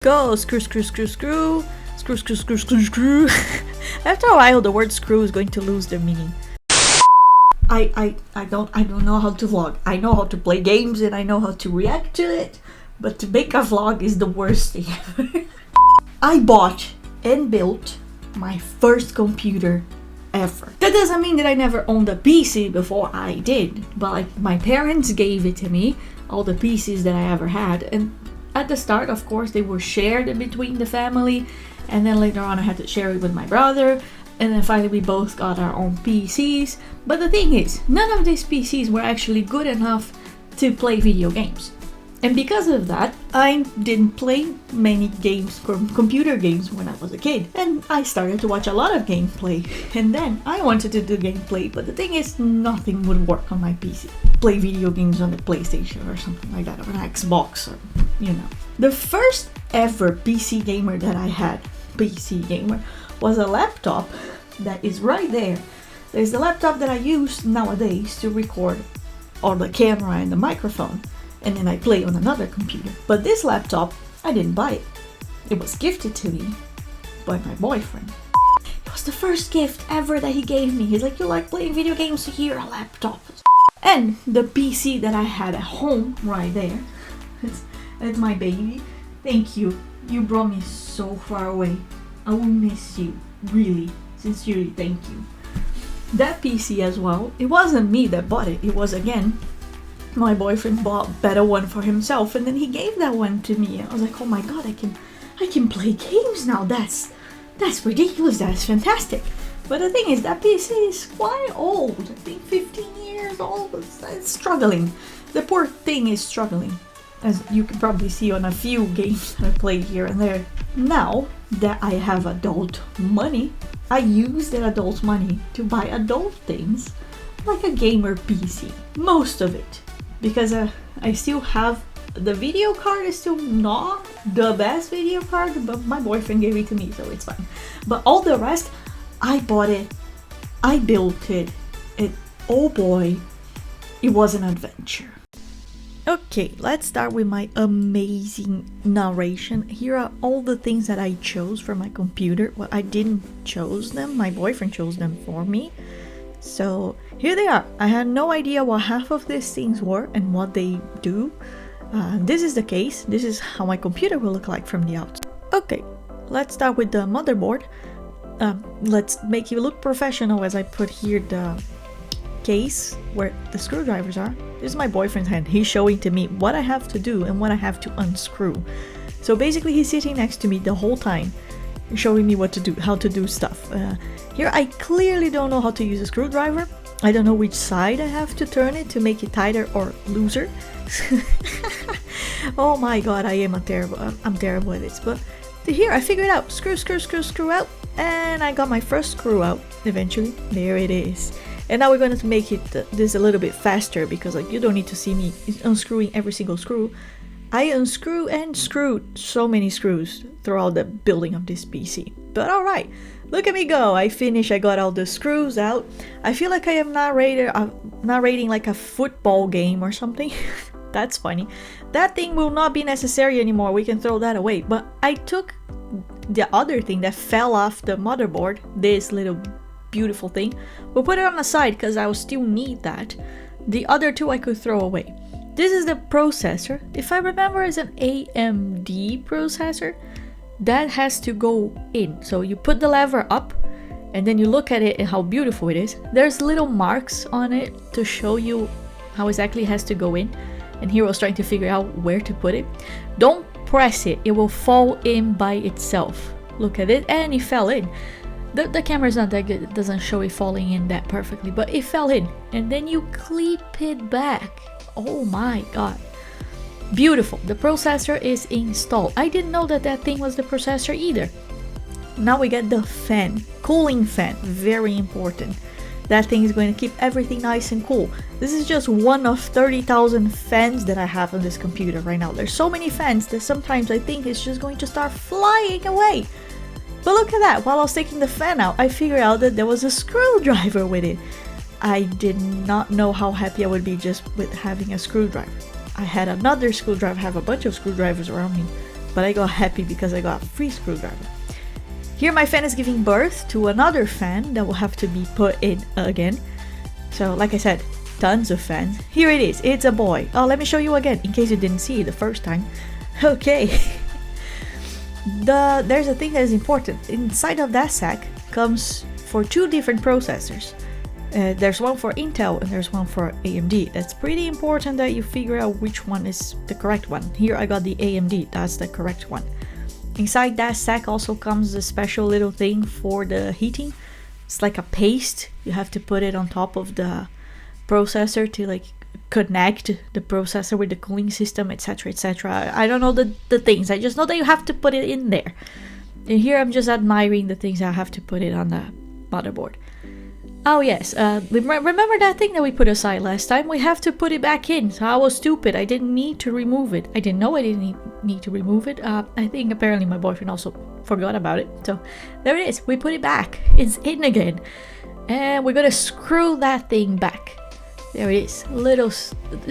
Go, screw, screw, screw, screw, screw, screw, screw, screw, screw. After a while, the word screw is going to lose their meaning. I don't know how to vlog. I know how to play games and I know how to react to it, but to make a vlog is the worst thing ever. I bought and built my first computer ever. That doesn't mean that I never owned a PC before. I did, but like my parents gave it to me, all the PCs that I ever had, and at the start, of course, they were shared between the family, and then later on I had to share it with my brother, and then finally we both got our own PCs. But the thing is, none of these PCs were actually good enough to play video games. And because of that, I didn't play many games, computer games, when I was a kid. And I started to watch a lot of gameplay. And then I wanted to do gameplay, but the thing is, nothing would work on my PC. Play video games on the PlayStation or something like that, or an Xbox, or, you know. The first ever PC gamer that I had, was a laptop that is right there. There's the laptop that I use nowadays to record, or the camera and the microphone. And then I play on another computer. But this laptop, I didn't buy it. It was gifted to me by my boyfriend. It was the first gift ever that he gave me. He's like, you like playing video games? Here, a laptop. And the PC that I had at home, right there, it's my baby. Thank you. You brought me so far away. I will miss you. Really. Sincerely, thank you. That PC as well, it wasn't me that bought it. It was, again, my boyfriend bought a better one for himself, and then he gave that one to me. I was like, oh my god, I can play games now. That's ridiculous. That's fantastic. But the thing is, that PC is quite old. I think 15 years old. It's struggling. The poor thing is struggling, as you can probably see on a few games that I played here and there. Now that I have adult money, I use that adult money to buy adult things, like a gamer PC. Most of it. Because I still have, the video card is still not the best video card, but my boyfriend gave it to me, so it's fine. But all the rest, I bought it, I built it, oh boy, it was an adventure. Okay, let's start with my amazing narration. Here are all the things that I chose for my computer. Well, I didn't choose them, my boyfriend chose them for me. So here they are. I had no idea what half of these things were and what they do. This is the case. This is how my computer will look like from the outside. Okay, let's start with the motherboard. Let's make you look professional as I put here the case where the screwdrivers are. This is my boyfriend's hand. He's showing to me what I have to do and what I have to unscrew. So basically he's sitting next to me the whole time, showing me what to do, how to do stuff. Here I clearly don't know how to use a screwdriver. I don't know which side I have to turn it to make it tighter or looser. Oh my god, I'm terrible at this. But here I figured it out. Screw, screw, screw, screw out. And I got my first screw out eventually. There it is. And now we're going to make it this a little bit faster, because like you don't need to see me unscrewing every single screw. I unscrew and screwed so many screws throughout the building of this PC. But alright, look at me go. I finished, I got all the screws out. I feel like I am narrating like a football game or something. That's funny. That thing will not be necessary anymore. We can throw that away. But I took the other thing that fell off the motherboard, this little beautiful thing. We'll put it on the side because I will still need that. The other two I could throw away. This is the processor. If I remember, it's an AMD processor. That has to go in. So you put the lever up and then you look at it and how beautiful it is. There's little marks on it to show you how exactly it has to go in. And here I was trying to figure out where to put it. Don't press it. It will fall in by itself. Look at it, and it fell in. The camera's not that good. It doesn't show it falling in that perfectly, but it fell in. And then you clip it back. Oh my god. Beautiful. The processor is installed. I didn't know that that thing was the processor either. Now we get the fan. Cooling fan. Very important. That thing is going to keep everything nice and cool. This is just one of 30,000 fans that I have on this computer right now. There's so many fans that sometimes I think it's just going to start flying away. But look at that. While I was taking the fan out, I figured out that there was a screwdriver with it. I did not know how happy I would be just with having a screwdriver. I had another screwdriver, I have a bunch of screwdrivers around me. but I got happy because I got a free screwdriver. Here my fan is giving birth to another fan that will have to be put in again. So like I said, tons of fans. Here it is, it's a boy. Oh, let me show you again in case you didn't see it the first time. Okay. There's a thing that is important. Inside of that sack comes for 2 different processors. There's one for Intel and there's one for AMD. That's pretty important that you figure out which one is the correct one. Here I got the AMD, that's the correct one. Inside that sack also comes a special little thing for the heating. It's like a paste. You have to put it on top of the processor to like connect the processor with the cooling system, etc, etc. I don't know the things, I just know that you have to put it in there. And here I'm just admiring the things I have to put it on the motherboard. Oh yes, remember that thing that we put aside last time? We have to put it back in. So I was stupid, I didn't need to remove it. I didn't know I didn't need to remove it. I think apparently my boyfriend also forgot about it. So there it is, we put it back. It's in again. And we're gonna screw that thing back. There it is.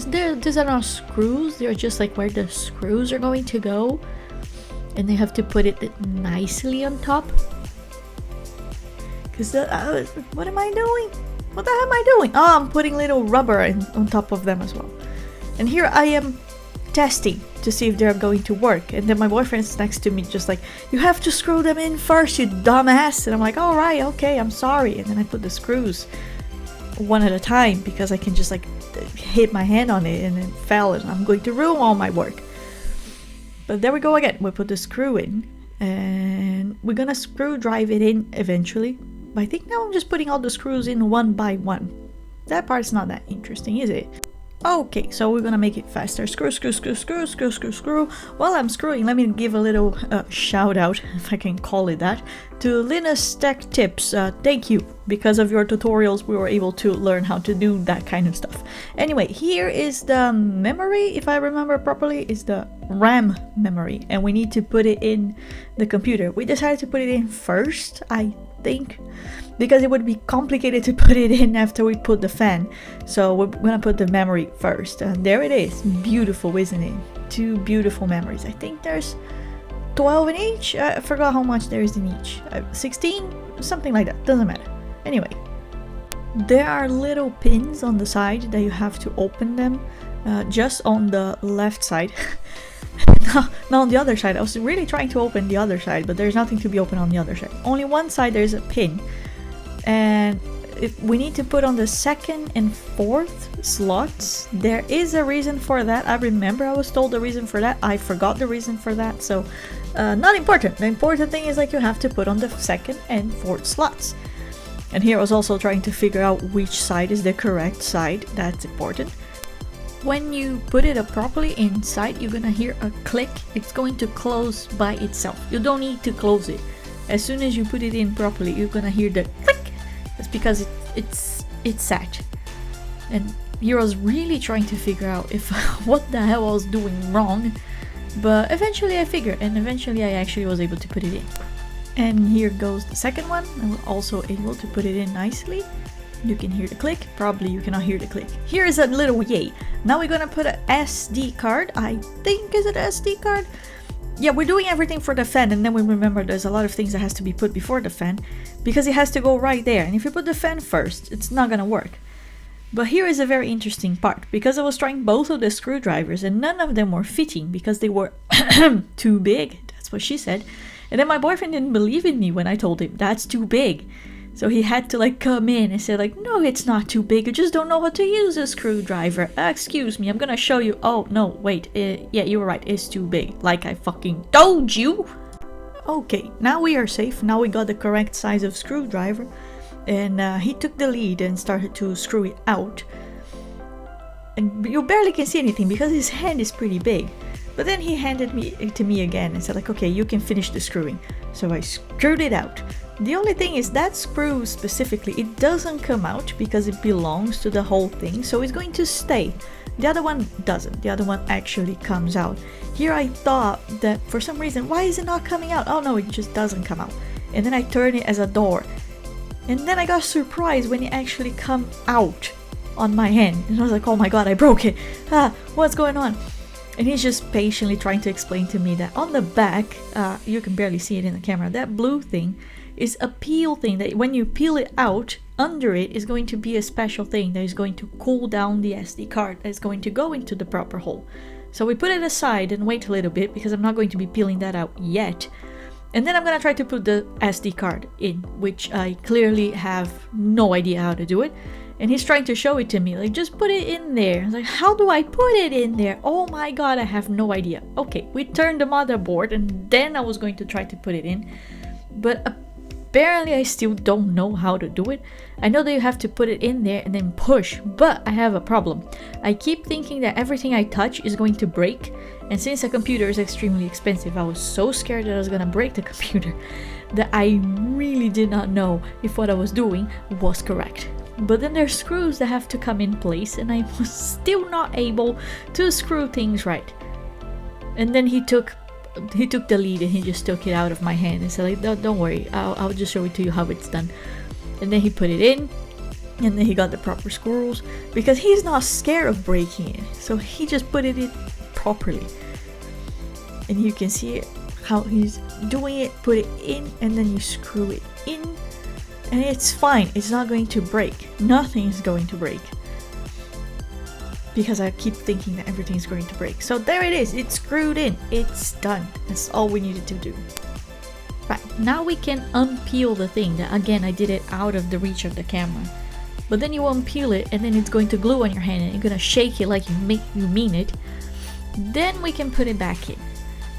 These are not screws, they're just like where the screws are going to go. And they have to put it nicely on top. Because what am I doing? What the hell am I doing? Oh, I'm putting little rubber on top of them as well. And here I am testing to see if they're going to work. And then my boyfriend's next to me just like, you have to screw them in first, you dumbass. And I'm like, alright, okay, I'm sorry. And then I put the screws one at a time because I can just like hit my hand on it and it fell and I'm going to ruin all my work. But there we go again. We put the screw in and we're gonna screw drive it in eventually. But I think now I'm just putting all the screws in one by one. That part's not that interesting, is it? Okay, so we're gonna make it faster. Screw, screw, screw, screw, screw, screw, screw. While I'm screwing, let me give a little shout out, if I can call it that, to Linus Tech Tips. Thank you. Because of your tutorials, we were able to learn how to do that kind of stuff. Anyway, here is the memory, if I remember properly, is the RAM memory. And we need to put it in the computer. We decided to put it in first, I think, because it would be complicated to put it in after we put the fan. So we're gonna put the memory first. And there it is. Beautiful, isn't it? 2 beautiful memories. I think there's 12 in each. I forgot how much there is in each. 16? Something like that. Doesn't matter. Anyway, there are little pins on the side that you have to open them just on the left side. Not on the other side. I was really trying to open the other side, but there's nothing to be open on the other side. Only one side there's a pin. And if we need to put on the 2nd and 4th slots. There is a reason for that. I remember I was told the reason for that. I forgot the reason for that. So not important. The important thing is like you have to put on the 2nd and 4th slots. And here I was also trying to figure out which side is the correct side. That's important. When you put it up properly inside, you're gonna hear a click. It's going to close by itself. You don't need to close it. As soon as you put it in properly, you're gonna hear the click. That's because it's sat. And here I was really trying to figure out if what the hell I was doing wrong. But eventually I figured, and eventually I actually was able to put it in. And here goes the second one. I was also able to put it in nicely. You can hear the click. Probably you cannot hear the click. Here is a little yay. Now we're gonna put an SD card. I think, is it an SD card? Yeah, we're doing everything for the fan, and then we remember there's a lot of things that has to be put before the fan because it has to go right there. And if you put the fan first, it's not gonna work. But here is a very interesting part, because I was trying both of the screwdrivers and none of them were fitting because they were too big. That's what she said. And then my boyfriend didn't believe in me when I told him that's too big. So he had to like come in and say like, no, it's not too big. You just don't know how to use a screwdriver. Excuse me, I'm gonna show you. Oh, no, wait. Yeah, you were right. It's too big. Like I fucking told you. Okay, now we are safe. Now we got the correct size of screwdriver. And he took the lead and started to screw it out. And you barely can see anything because his hand is pretty big. But then he handed it to me again and said like, okay, you can finish the screwing. So I screwed it out. The only thing is that screw specifically, it doesn't come out because it belongs to the whole thing. So it's going to stay. The other one doesn't. The other one actually comes out. Here I thought that for some reason, why is it not coming out? Oh no, it just doesn't come out. And then I turned it as a door. And then I got surprised when it actually come out on my hand. And I was like, oh my god, I broke it. What's going on? And he's just patiently trying to explain to me that on the back, you can barely see it in the camera, that blue thing is a peel thing that when you peel it out, under it is going to be a special thing that is going to cool down the SD card that is going to go into the proper hole. So we put it aside and wait a little bit because I'm not going to be peeling that out yet. And then I'm gonna try to put the SD card in, which I clearly have no idea how to do it. And he's trying to show it to me, like, just put it in there. I was like, how do I put it in there? Oh my god, I have no idea. Okay, we turned the motherboard and then I was going to try to put it in. But apparently I still don't know how to do it. I know that you have to put it in there and then push, but I have a problem. I keep thinking that everything I touch is going to break. And since a computer is extremely expensive, I was so scared that I was gonna break the computer that I really did not know if what I was doing was correct. But then there's screws that have to come in place and I was still not able to screw things right. And then he took the lead and he just took it out of my hand and said, like, don't worry, I'll just show it to you how it's done. And then he put it in and then he got the proper screws because he's not scared of breaking it. So he just put it in properly. And you can see how he's doing it, put it in and then you screw it in. And it's fine, it's not going to break. Nothing is going to break. Because I keep thinking that everything is going to break. So there it is, it's screwed in, it's done. That's all we needed to do. Right, now we can unpeel the thing that, again, I did it out of the reach of the camera. But then you unpeel it and then it's going to glue on your hand and you're gonna shake it like you mean it. Then we can put it back in.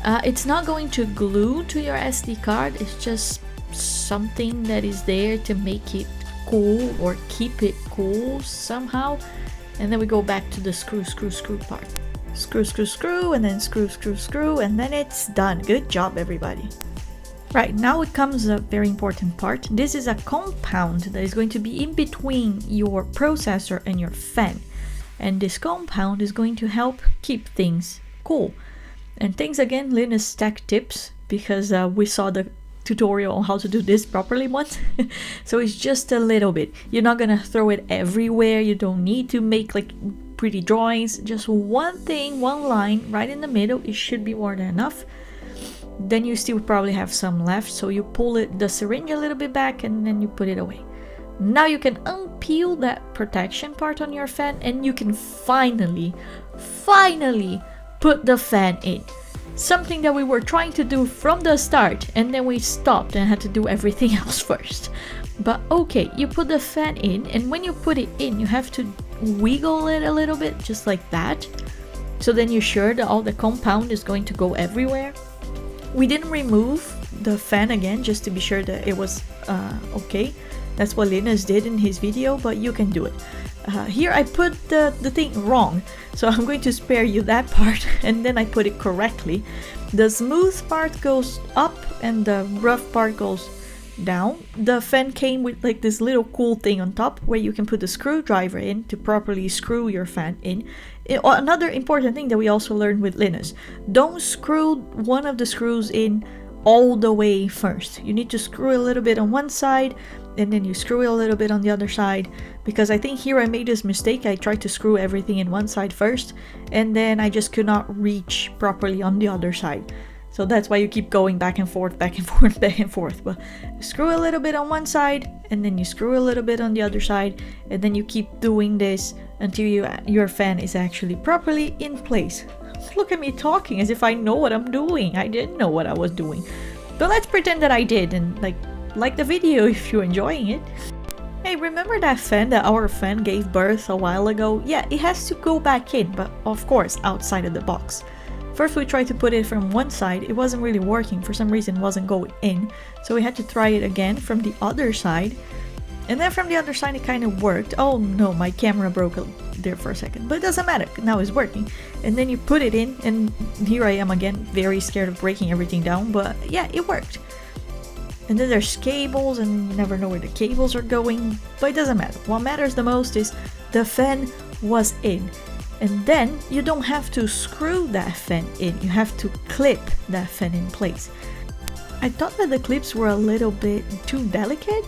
It's not going to glue to your SD card, it's just something that is there to make it cool or keep it cool somehow. And then we go back to the screw part. Screw, and then screw, and then it's done. Good job, everybody. Right, now it comes a very important part. This is a compound that is going to be in between your processor and your fan. And this compound is going to help keep things cool. And thanks again, Linus Tech Tips, because we saw the tutorial on how to do this properly once. So it's just a little bit. You're not gonna throw it everywhere. You don't need to make like pretty drawings. Just one thing, one line right in the middle. It should be more than enough. Then you still probably have some left, so you pull the syringe a little bit back and then you put it away. Now you can unpeel that protection part on your fan and you can finally put the fan in. Something that we were trying to do from the start and then we stopped and had to do everything else first. But okay, you put the fan in and when you put it in you have to wiggle it a little bit, just like that. So then you're sure that all the compound is going to go everywhere. We didn't remove the fan again just to be sure that it was okay. That's what Linus did in his video, but you can do it. Here I put the thing wrong, so I'm going to spare you that part and then I put it correctly. The smooth part goes up and the rough part goes down. The fan came with like this little cool thing on top where you can put the screwdriver in to properly screw your fan in. Another important thing that we also learned with Linus, don't screw one of the screws in all the way first. You need to screw a little bit on one side and then you screw it a little bit on the other side, because I think here I made this mistake. I tried to screw everything in one side first and then I just could not reach properly on the other side. So that's why you keep going back and forth, back and forth, back and forth. But screw a little bit on one side and then you screw a little bit on the other side and then you keep doing this until your fan is actually properly in place. Look at me talking as if I know what I'm doing. I didn't know what I was doing. But let's pretend that I did and like the video if you're enjoying it. Hey, remember that fan that our fan gave birth a while ago? Yeah, it has to go back in, but of course outside of the box. First we tried to put it from one side, it wasn't really working, for some reason it wasn't going in. So we had to try it again from the other side. And then from the other side it kind of worked. Oh no, my camera broke there for a second, but it doesn't matter, now it's working. And then you put it in and here I am again, very scared of breaking everything down, but yeah, it worked. And then there's cables and you never know where the cables are going, but it doesn't matter. What matters the most is the fan was in. And then you don't have to screw that fan in, you have to clip that fan in place. I thought that the clips were a little bit too delicate,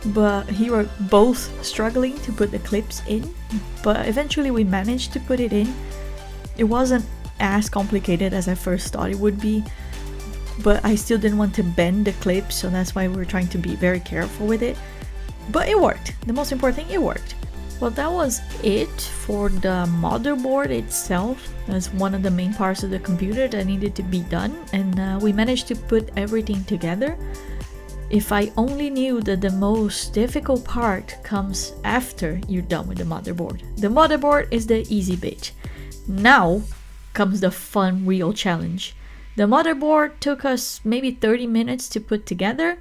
but here we're both struggling to put the clips in, but eventually we managed to put it in. It wasn't as complicated as I first thought it would be, but I still didn't want to bend the clip, so that's why we're trying to be very careful with it. But it worked. The most important thing, it worked. Well, that was it for the motherboard itself. That's one of the main parts of the computer that needed to be done, and we managed to put everything together. If I only knew that the most difficult part comes after you're done with the motherboard. The motherboard is the easy bit. Now comes the fun, real challenge. The motherboard took us maybe 30 minutes to put together,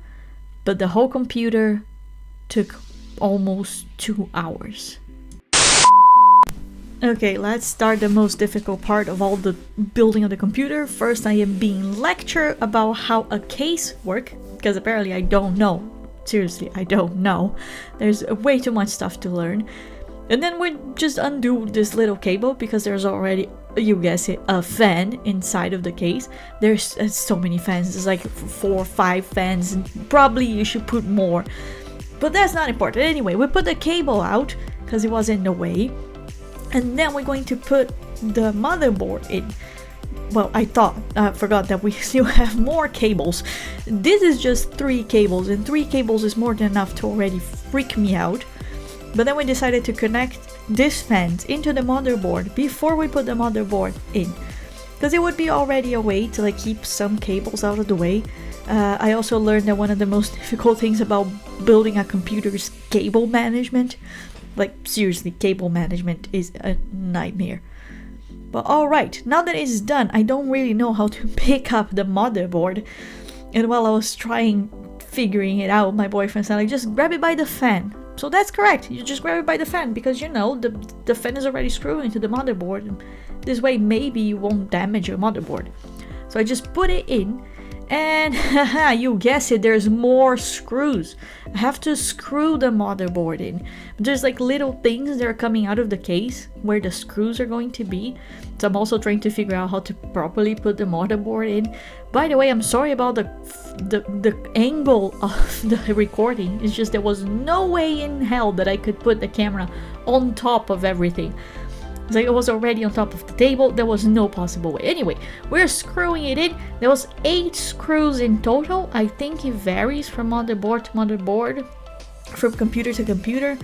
but the whole computer took almost 2 hours. Okay, let's start the most difficult part of all the building of the computer. First, I am being lectured about how a case works, because apparently I don't know. Seriously, I don't know. There's way too much stuff to learn. And then we just undo this little cable because there's already, you guess it, a fan inside of the case. There's so many fans. There's like 4 or 5 fans, and probably you should put more. But that's not important. Anyway, we put the cable out because it was in the way. And then we're going to put the motherboard in. Well, I forgot that we still have more cables. This is just 3 cables, and 3 cables is more than enough to already freak me out. But then we decided to connect this fans into the motherboard before we put the motherboard in, because it would be already a way to like keep some cables out of the way. I also learned that one of the most difficult things about building a computer is cable management. Like seriously, cable management is a nightmare. But alright, now that it's done, I don't really know how to pick up the motherboard. And while I was figuring it out, my boyfriend said, like, just grab it by the fan. So that's correct, you just grab it by the fan, because you know, the fan is already screwed into the motherboard. And this way, maybe you won't damage your motherboard. So I just put it in, and haha, you guess it, there's more screws. I have to screw the motherboard in. There's like little things that are coming out of the case where the screws are going to be. So I'm also trying to figure out how to properly put the motherboard in. By the way, I'm sorry about the angle of the recording. It's just there was no way in hell that I could put the camera on top of everything. It's like it was already on top of the table. There was no possible way. Anyway, we're screwing it in. There was 8 screws in total. I think it varies from motherboard to motherboard, from computer to computer.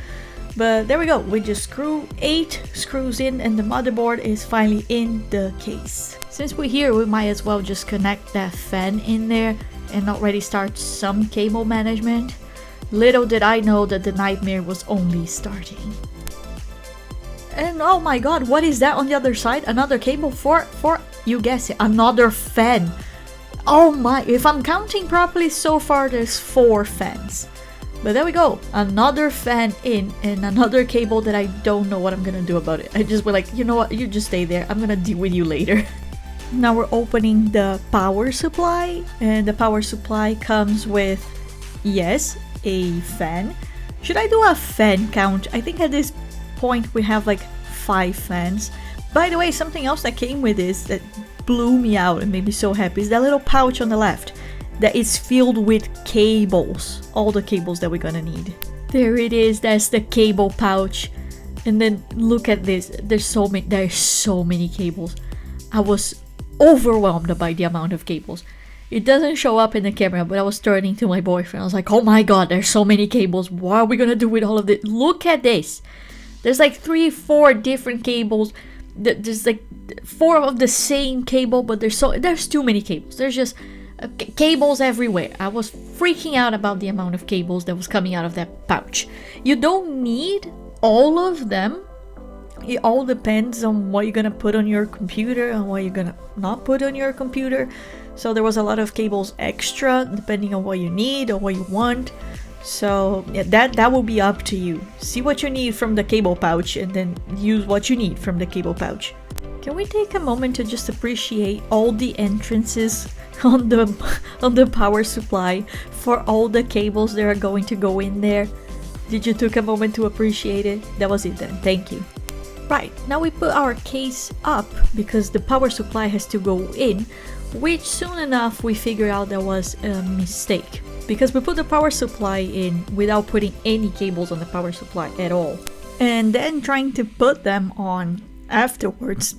But there we go. We just screw 8 screws in, and the motherboard is finally in the case. Since we're here, we might as well just connect that fan in there and already start some cable management. Little did I know that the nightmare was only starting. And oh my god, what is that on the other side? Another cable for you guess it, another fan. Oh my, if I'm counting properly, so far there's 4 fans. But there we go, another fan in, and another cable that I don't know what I'm gonna do about it. I just were like, you know what, you just stay there, I'm gonna deal with you later. Now we're opening the power supply, and the power supply comes with, yes, a fan. Should I do a fan count? I think at this point we have like 5 fans. By the way, something else that came with this that blew me out and made me so happy is that little pouch on the left that is filled with cables, all the cables that we're gonna need. There it is, that's the cable pouch. And then look at this, there's so many cables. I was overwhelmed by the amount of cables. It doesn't show up in the camera, but I was turning to my boyfriend. I was like, oh my god, there's so many cables. What are we gonna do with all of this? Look at this. There's like 3-4 different cables. There's like 4 of the same cable, but there's too many cables. There's just cables everywhere. I was freaking out about the amount of cables that was coming out of that pouch. You don't need all of them. It all depends on what you're gonna put on your computer and what you're gonna not put on your computer. So there was a lot of cables extra depending on what you need or what you want. So yeah, that will be up to you. See what you need from the cable pouch and then use what you need from the cable pouch. Can we take a moment to just appreciate all the entrances on the power supply for all the cables that are going to go in there? Did you take a moment to appreciate it? That was it then. Thank you. Right, now we put our case up because the power supply has to go in, which soon enough we figured out that was a mistake. Because we put the power supply in without putting any cables on the power supply at all. And then trying to put them on afterwards,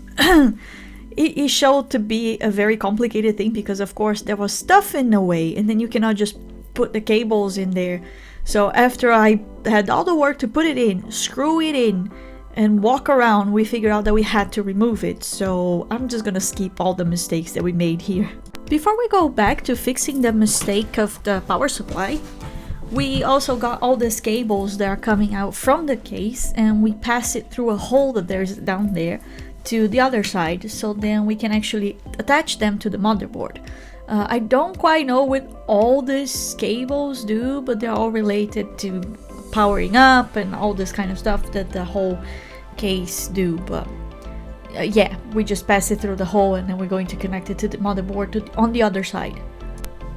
it showed to be a very complicated thing because of course there was stuff in the way and then you cannot just put the cables in there. So after I had all the work to put it in, screw it in, and walk around, we figured out that we had to remove it. So I'm just gonna skip all the mistakes that we made here. Before we go back to fixing the mistake of the power supply, we also got all these cables that are coming out from the case and we pass it through a hole that there's down there to the other side, so then we can actually attach them to the motherboard. I don't quite know what all these cables do, but they're all related to powering up and all this kind of stuff that the whole case do. But yeah, we just pass it through the hole and then we're going to connect it to the motherboard on the other side.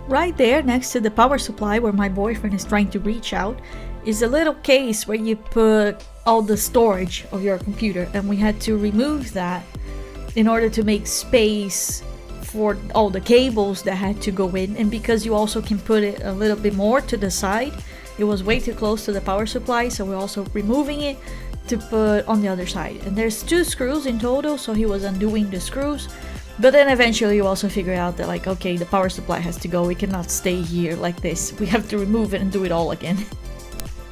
Right there next to the power supply where my boyfriend is trying to reach out is a little case where you put all the storage of your computer, and we had to remove that in order to make space for all the cables that had to go in. And because you also can put it a little bit more to the side, it was way too close to the power supply, so we're also removing it to put on the other side. And there's 2 screws in total, so he was undoing the screws. But then eventually you also figure out that like, okay, the power supply has to go, we cannot stay here like this, we have to remove it and do it all again.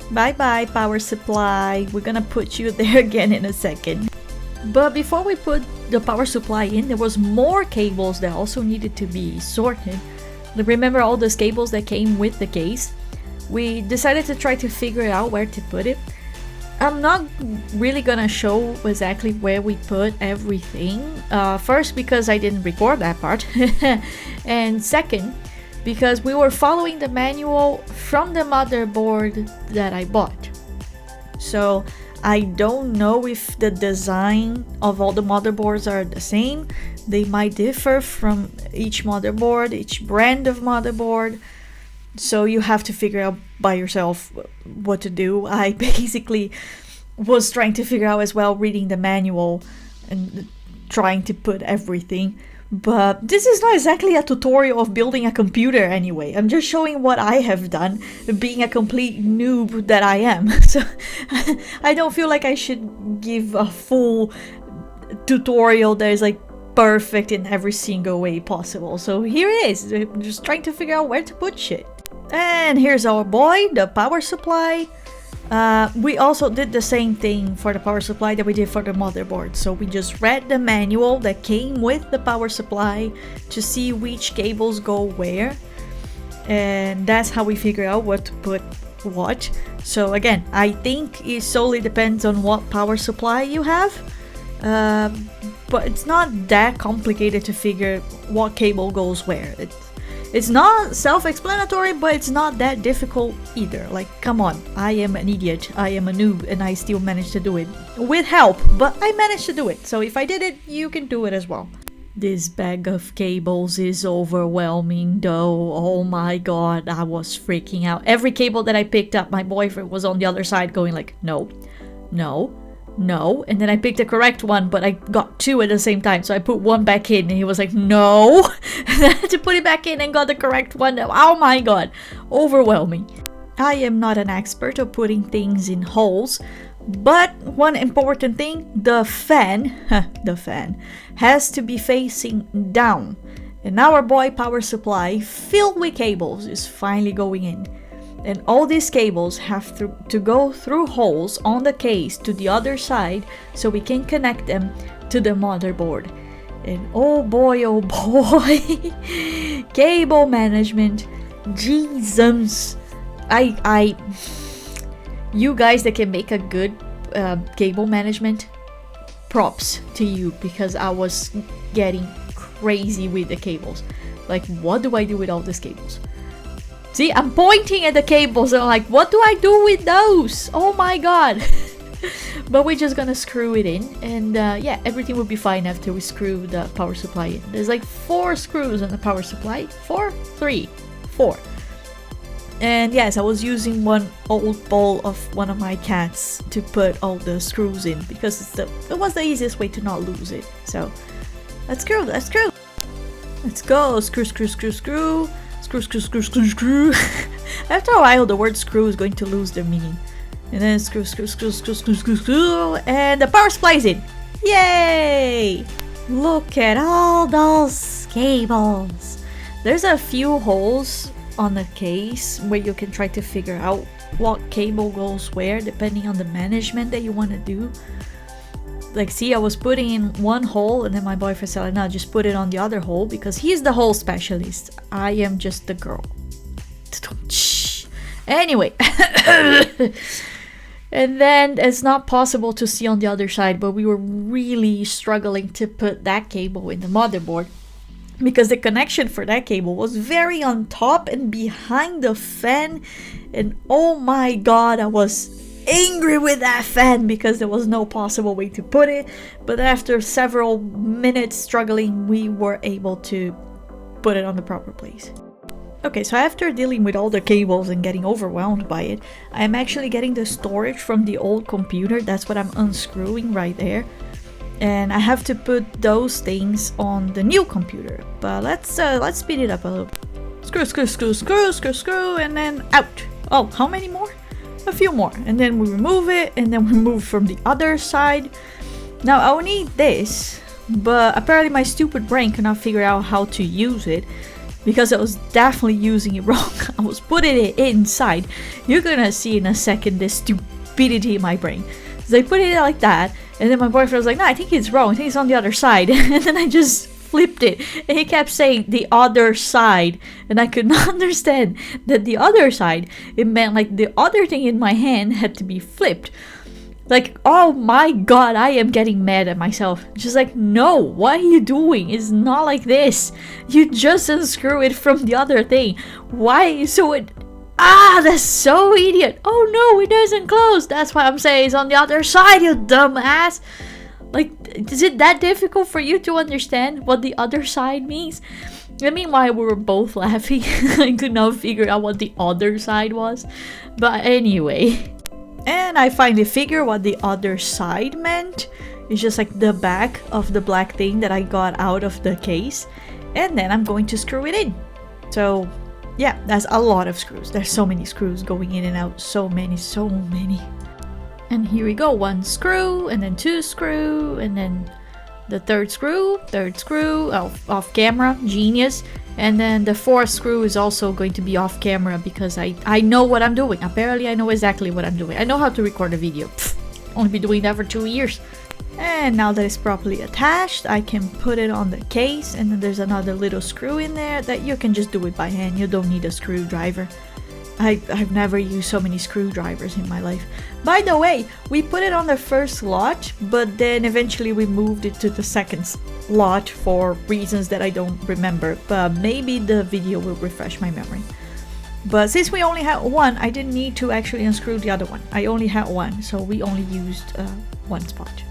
Bye bye power supply, we're gonna put you there again in a second. But before we put the power supply in, there was more cables that also needed to be sorted. Remember all those cables that came with the case? We decided to try to figure out where to put it. I'm not really gonna show exactly where we put everything. First, because I didn't record that part. And second, because we were following the manual from the motherboard that I bought. So I don't know if the design of all the motherboards are the same. They might differ from each motherboard, each brand of motherboard. So you have to figure out by yourself what to do. I basically was trying to figure out as well, reading the manual and trying to put everything. But this is not exactly a tutorial of building a computer anyway. I'm just showing what I have done, being a complete noob that I am. So I don't feel like I should give a full tutorial that is like perfect in every single way possible. So here it is, I'm just trying to figure out where to put shit. And here's our boy, the power supply. We also did the same thing for the power supply that we did for the motherboard. So we just read the manual that came with the power supply to see which cables go where. And that's how we figure out what to put what. So again, I think it solely depends on what power supply you have. But it's not that complicated to figure what cable goes where. It's not self-explanatory, but it's not that difficult either. Like, come on, I am an idiot, I am a noob, and I still managed to do it. With help, but I managed to do it. So if I did it, you can do it as well. This bag of cables is overwhelming though. Oh my god, I was freaking out. Every cable that I picked up, my boyfriend was on the other side going like, no, no, no. And then I picked the correct one, but I got 2 at the same time. So I put one back in and he was like, no. And I had to put it back in and got the correct one. Oh my god, overwhelming. I am not an expert of putting things in holes, but one important thing, the fan has to be facing down. And our boy power supply filled with cables is finally going in. And all these cables have to go through holes on the case to the other side so we can connect them to the motherboard. And oh boy, cable management, Jesus. You guys that can make a good cable management, props to you, because I was getting crazy with the cables. Like, what do I do with all these cables? See, I'm pointing at the cables and I'm like, what do I do with those? Oh my god. But we're just gonna screw it in, and yeah, everything will be fine after we screw the power supply in. There's like 4 screws on the power supply. 4? 3? 4. And yes, I was using one old bowl of one of my cats to put all the screws in, because it was the easiest way to not lose it. So let's screw. Let's go. Screw. Screw. After a while, the word screw is going to lose their meaning. And then screw. And the power supply is in. Yay! Look at all those cables. There's a few holes on the case where you can try to figure out what cable goes where depending on the management that you want to do. Like, see, I was putting in one hole and then my boyfriend said, no, just put it on the other hole because he's the hole specialist. I am just the girl. Anyway. And then it's not possible to see on the other side, but we were really struggling to put that cable in the motherboard because the connection for that cable was very on top and behind the fan. And oh my god, I was angry with that fan because there was no possible way to put it. But after several minutes struggling, we were able to put it on the proper place. Okay, so after dealing with all the cables and getting overwhelmed by it, I'm actually getting the storage from the old computer. That's what I'm unscrewing right there. And I have to put those things on the new computer. But let's speed it up a little. Screw, screw, screw, screw, screw, screw, and then out. Oh, how many more? A few more. And then we remove it, and then we move from the other side. Now, I'll need this, but apparently my stupid brain cannot figure out how to use it. Because I was definitely using it wrong. I was putting it inside. You're gonna see in a second this stupidity in my brain. So I put it like that, and then my boyfriend was like, no, I think it's wrong. I think it's on the other side. And then I just flipped it. And he kept saying the other side. And I could not understand that the other side, it meant like the other thing in my hand had to be flipped. Like, oh my god, I am getting mad at myself. Just like, no, what are you doing? It's not like this. You just unscrew it from the other thing. Why? So it... Ah, that's so idiot. Oh no, it doesn't close. That's why I'm saying it's on the other side, you dumbass. Like, is it that difficult for you to understand what the other side means? And meanwhile, we were both laughing. I could not figure out what the other side was. But anyway... And I finally figured what the other side meant. It's just like the back of the black thing that I got out of the case. And then I'm going to screw it in. So yeah, that's a lot of screws. There's so many screws going in and out. So many, so many. And here we go. One screw, and then two screw, and then the third screw, off camera, genius. And then the fourth screw is also going to be off camera because I know what I'm doing. Apparently I know exactly what I'm doing. I know how to record a video. Pfft, only been doing that for 2 years. And now that it's properly attached, I can put it on the case. And then there's another little screw in there that you can just do it by hand. You don't need a screwdriver. I've never used so many screwdrivers in my life. By the way, we put it on the first slot, but then eventually we moved it to the second slot for reasons that I don't remember. But maybe the video will refresh my memory. But since we only had one, I didn't need to actually unscrew the other one. I only had one, so we only used one spot.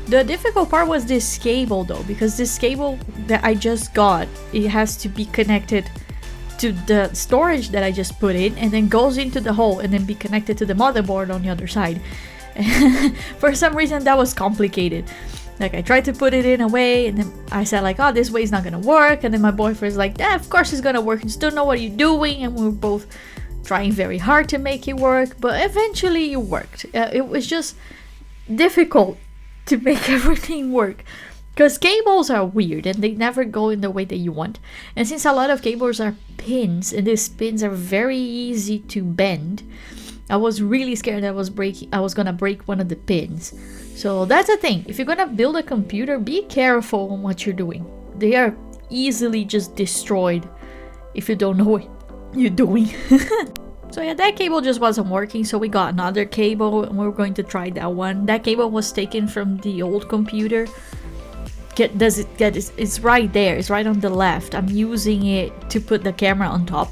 The difficult part was this cable though, because this cable that I just got, it has to be connected to the storage that I just put in and then goes into the hole and then be connected to the motherboard on the other side. For some reason that was complicated. Like I tried to put it in a way and then I said like, oh, this way is not gonna work, and then my boyfriend's like, yeah, of course it's gonna work, you still know what you're doing, and we were both trying very hard to make it work, but eventually it worked. It was just difficult to make everything work. Because cables are weird and they never go in the way that you want. And since a lot of cables are pins and these pins are very easy to bend, I was really scared that I was gonna break one of the pins. So that's the thing. If you're gonna build a computer, be careful on what you're doing. They are easily just destroyed if you don't know what you're doing. So yeah, that cable just wasn't working, so we got another cable and we were going to try that one. That cable was taken from the old computer. It's right there, it's right on the left. I'm using it to put the camera on top,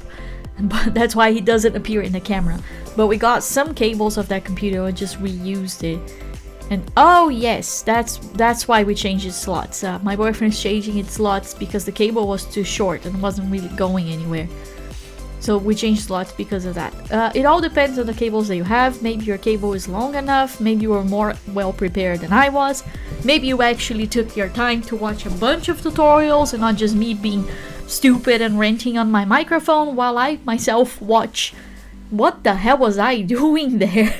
but that's why it doesn't appear in the camera. But we got some cables of that computer and just reused it. And oh yes, that's why we changed its slots. My boyfriend's changing its slots because the cable was too short and wasn't really going anywhere. So we changed slots because of that. It all depends on the cables that you have. Maybe your cable is long enough. Maybe you were more well prepared than I was. Maybe you actually took your time to watch a bunch of tutorials and not just me being stupid and ranting on my microphone while I myself watch. What the hell was I doing there?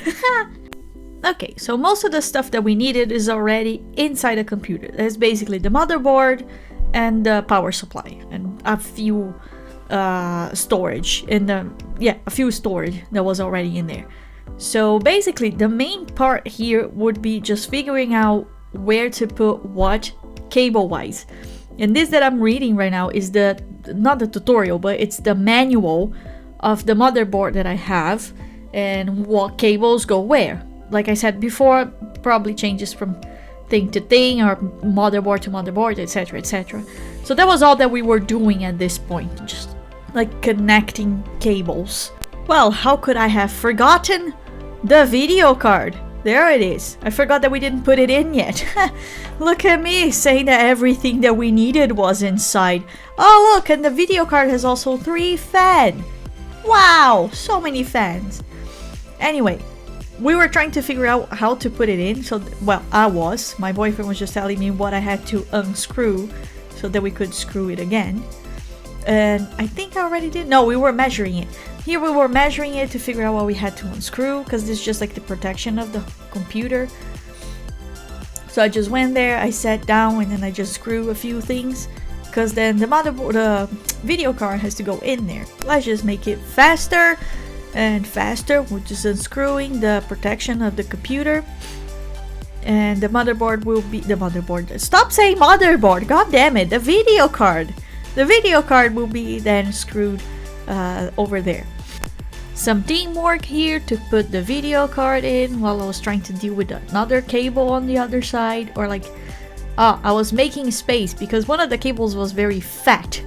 Okay, so most of the stuff that we needed is already inside the computer. That's basically the motherboard and the power supply and a few storage a few storage that was already in there. So basically the main part here would be just figuring out where to put what cable wise. And this that I'm reading right now is not the tutorial, but it's the manual of the motherboard that I have and what cables go where. Like I said before, probably changes from thing to thing or motherboard to motherboard, etc, etc. So that was all that we were doing at this point, just like connecting cables. Well, how could I have forgotten the video card? There it is. I forgot that we didn't put it in yet. Look at me saying that everything that we needed was inside. Oh look, and the video card has also 3 fans. Wow, so many fans. Anyway, we were trying to figure out how to put it in. So, well, my boyfriend was just telling me what I had to unscrew so that we could screw it again. And I think I already did. No, we were measuring it. Here we were measuring it to figure out what we had to unscrew, because this is just like the protection of the computer. So I just went there, I sat down, and then I just screw a few things, because then the motherboard, the video card has to go in there. Let's just make it faster and faster. We're just unscrewing the protection of the computer. And the motherboard will be the motherboard. Stop saying motherboard, god damn it, the video card. The video card will be then screwed over there. Some teamwork here to put the video card in while I was trying to deal with another cable on the other side, or like I was making space because one of the cables was very fat.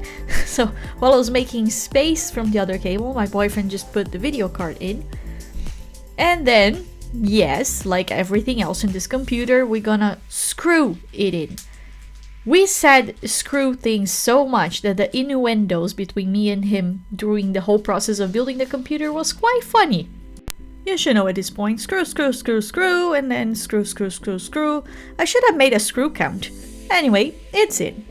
So while I was making space from the other cable, my boyfriend just put the video card in. And then, yes, like everything else in this computer, we're gonna screw it in. We said screw things so much that the innuendos between me and him during the whole process of building the computer was quite funny. You should know at this point, screw, screw, screw, screw, and then screw, screw, screw, screw. I should have made a screw count. Anyway, it's in.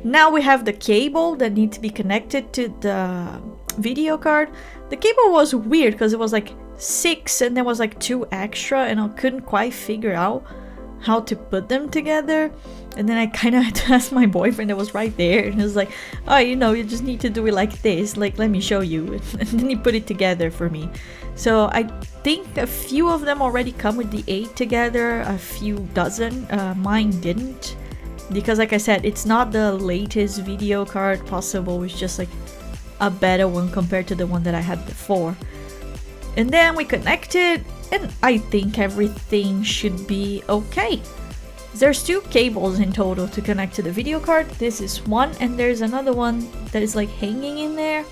Now we have the cable that needs to be connected to the video card. The cable was weird because it was like 6 and there was like 2 extra, and I couldn't quite figure out how to put them together. And then I kind of had to ask my boyfriend that was right there, and he was like, oh, you know, you just need to do it like this, like let me show you. And then he put it together for me. So I think a few of them already come with the 8 together, a few dozen. Mine didn't, because like I said, it's not the latest video card possible. It's just like a better one compared to the one that I had before. And then we connected, and I think everything should be okay. There's 2 cables in total to connect to the video card. This is one, and there's another one that is like hanging in there.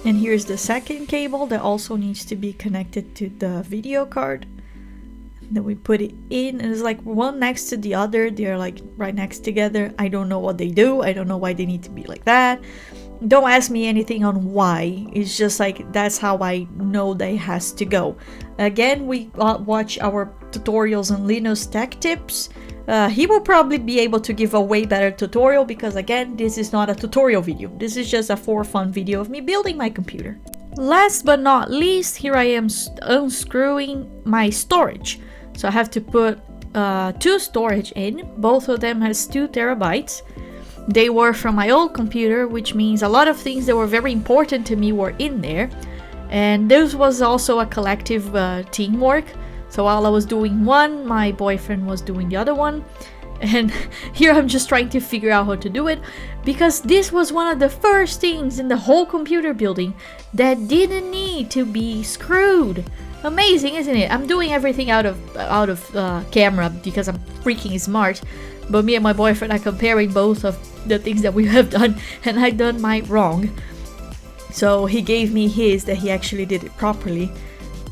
And here's the second cable that also needs to be connected to the video card. And then we put it in, and it's like one next to the other. They're like right next together. I don't know what they do. I don't know why they need to be like that. Don't ask me anything on why. It's just like that's how I know that it has to go. Again, we watch our tutorials on Linus Tech Tips. He will probably be able to give a way better tutorial, because again, this is not a tutorial video. This is just a for fun video of me building my computer. Last but not least, here I am unscrewing my storage. So I have to put 2 storage in. Both of them has 2 terabytes. They were from my old computer, which means a lot of things that were very important to me were in there. And this was also a collective teamwork. So while I was doing one, my boyfriend was doing the other one. And here I'm just trying to figure out how to do it, because this was one of the first things in the whole computer building that didn't need to be screwed. Amazing, isn't it? I'm doing everything out of camera because I'm freaking smart. But me and my boyfriend are comparing both of the things that we have done, and I done mine wrong. So he gave me his that he actually did it properly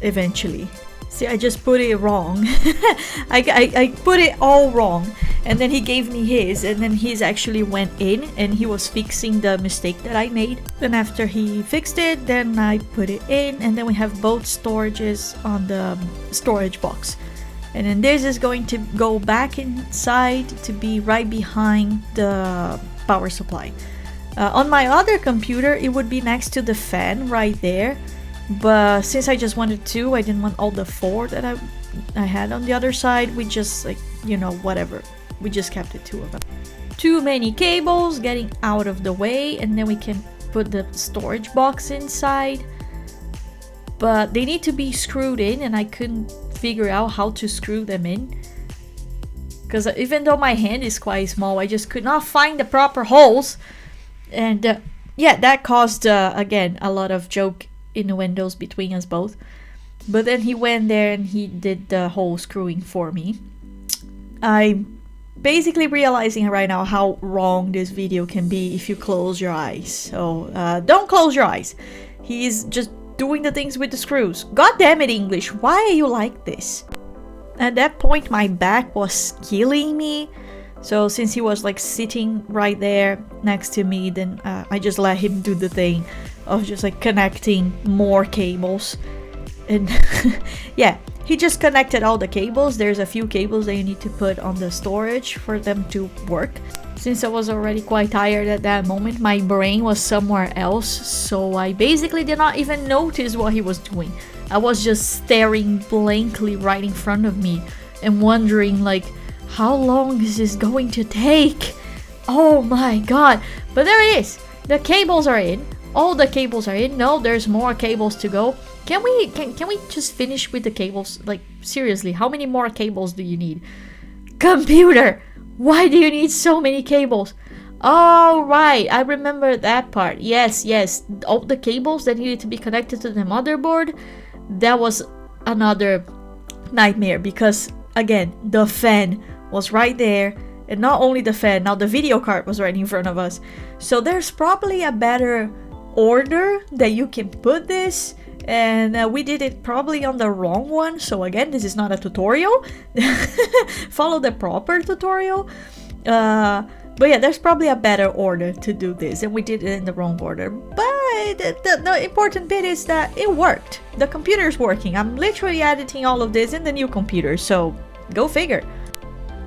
eventually. See, I just put it wrong. I put it all wrong, and then he gave me his, and then his actually went in and he was fixing the mistake that I made. Then after he fixed it, then I put it in, and then we have both storages on the storage box. And then this is going to go back inside to be right behind the power supply. On my other computer, it would be next to the fan right there. But since I just wanted 2, I didn't want all the 4 that I had on the other side. We just, like, you know, whatever. We just kept it 2 of them. Too many cables getting out of the way, and then we can put the storage box inside. But they need to be screwed in, and I couldn't figure out how to screw them in. Because even though my hand is quite small, I just could not find the proper holes. And yeah, that caused, again, a lot of joke innuendos between us both. But then he went there and he did the whole screwing for me. I'm basically realizing right now how wrong this video can be if you close your eyes. So don't close your eyes. He's just doing the things with the screws. God damn it, English, why are you like this? At that point my back was killing me. So since he was like sitting right there next to me, then I just let him do the thing of just like connecting more cables. And yeah, he just connected all the cables. There's a few cables that you need to put on the storage for them to work. Since I was already quite tired at that moment, my brain was somewhere else, so I basically did not even notice what he was doing. I was just staring blankly right in front of me and wondering, like, how long is this going to take? Oh my god. But there it is. The cables are in. All the cables are in. No, there's more cables to go. Can we just finish with the cables? Like, seriously, how many more cables do you need? Computer! Why do you need so many cables? Oh, right, I remember that part. Yes, all the cables that needed to be connected to the motherboard, that was another nightmare because, again, the fan was right there. And not only the fan, now the video card was right in front of us. So there's probably a better order that you can put this. And we did it probably on the wrong one. So again, this is not a tutorial. Follow the proper tutorial. But yeah, there's probably a better order to do this. And we did it in the wrong order. But the important bit is that it worked. The computer's working. I'm literally editing all of this in the new computer. So go figure.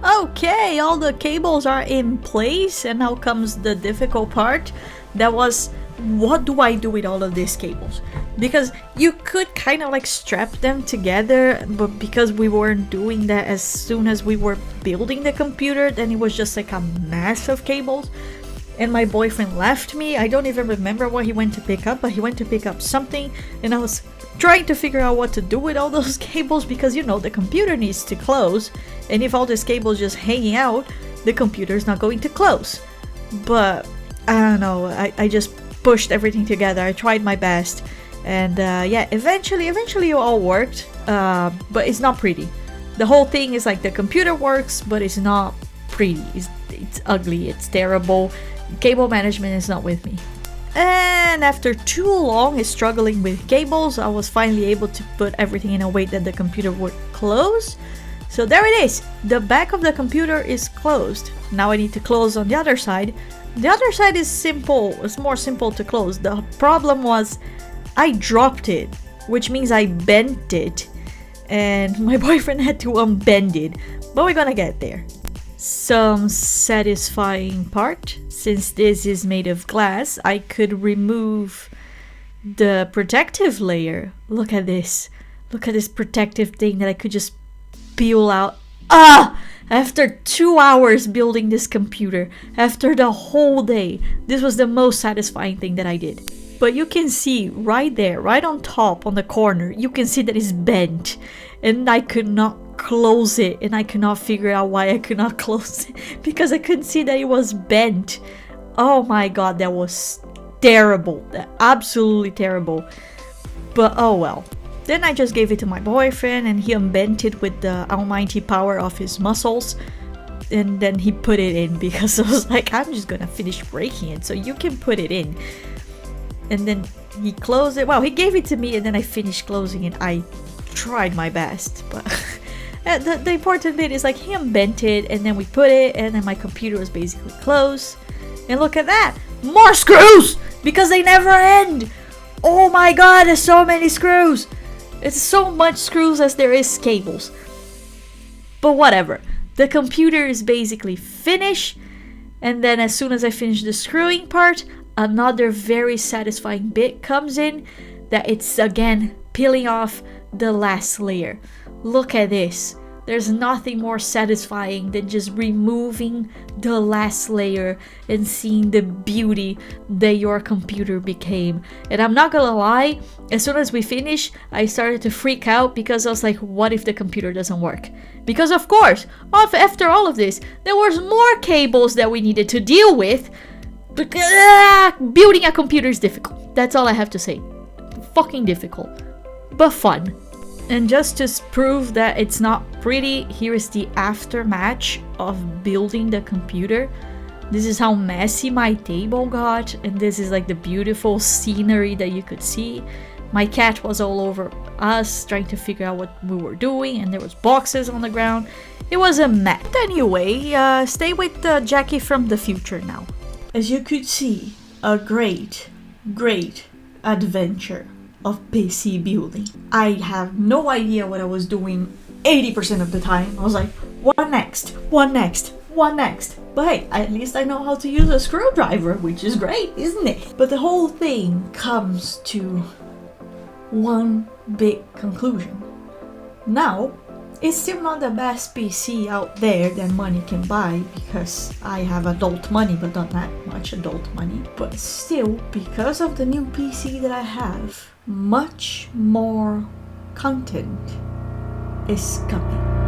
Okay, all the cables are in place. And now comes the difficult part. That was, what do I do with all of these cables? Because you could kind of like strap them together, but because we weren't doing that as soon as we were building the computer, then it was just like a mass of cables. And my boyfriend left me. I don't even remember what he went to pick up, but he went to pick up something, and I was trying to figure out what to do with all those cables because, you know, the computer needs to close, and if all these cables just hanging out, the computer's not going to close. But I don't know, I just pushed everything together. I tried my best, and yeah, eventually it all worked, but it's not pretty. The whole thing is like the computer works, but it's not pretty. It's ugly, it's terrible. Cable management is not with me. And after too long struggling with cables, I was finally able to put everything in a way that the computer would close. So there it is. The back of the computer is closed. Now I need to close on the other side. The other side is simple. It's more simple to close. The problem was I dropped it, which means I bent it. And my boyfriend had to unbend it. But we're gonna get there. Some satisfying part. Since this is made of glass, I could remove the protective layer. Look at this. Look at this protective thing that I could just peel out. After 2 hours building this computer, after the whole day, this was the most satisfying thing that I did. But you can see right there, right on top, on the corner, you can see that it's bent. And I could not close it, and I could not figure out why I could not close it, because I couldn't see that it was bent. Oh my god, that was terrible. Absolutely terrible. But oh well. Then I just gave it to my boyfriend, and he unbent it with the almighty power of his muscles. And then he put it in, because I was like, I'm just gonna finish breaking it, so you can put it in. And then he closed it. Well, he gave it to me, and then I finished closing it. I tried my best, but the important bit is like he unbent it, and then we put it, and then my computer was basically closed. And look at that! More screws! Because they never end! Oh my god, there's so many screws! It's so much screws as there is cables. But whatever. The computer is basically finished. And then as soon as I finish the screwing part, another very satisfying bit comes in. that it's again peeling off the last layer. Look at this. There's nothing more satisfying than just removing the last layer and seeing the beauty that your computer became. And I'm not gonna lie, as soon as we finished, I started to freak out because I was like, what if the computer doesn't work? Because of course, after all of this, there was more cables that we needed to deal with. Building a computer is difficult. That's all I have to say. Fucking difficult, but fun. And just to prove that it's not pretty, here is the aftermath of building the computer. This is how messy my table got, and this is like the beautiful scenery that you could see. My cat was all over us trying to figure out what we were doing, and there was boxes on the ground. It was a mess. Anyway, stay with Jackie from the future now. As you could see, a great adventure of PC building. I have no idea what I was doing 80% of the time. I was like, what next? But hey, at least I know how to use a screwdriver, which is great, isn't it? But the whole thing comes to one big conclusion. Now, it's still not the best PC out there that money can buy, because I have adult money, but not that much adult money. But still, because of the new PC that I have, much more content is coming.